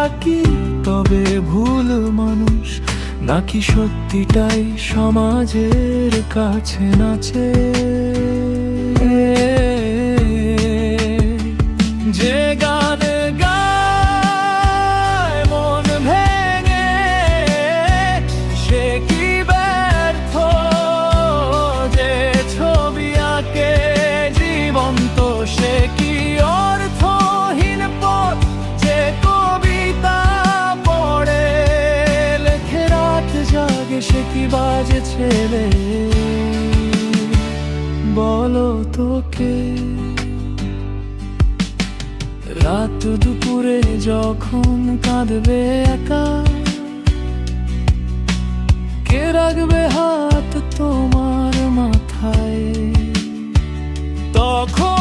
থাকি, তবে ভুল মানুষ নাকি সত্যিটাই সমাজের কাছে নাচে। যে গান গায় মন ভেঙে সে কি ব্যর্থ, যে ছবি আঁকে জীবন্ত সে কি অর্থহীন পথ, যে কবিতা পড়ে লেখে রাত জাগে সে কি বাজে ছেলে। বলো তোকে রাত দুপুরে যখন কাঁদবে একা, কে রাখবে হাত তোমার মাথায়? তখন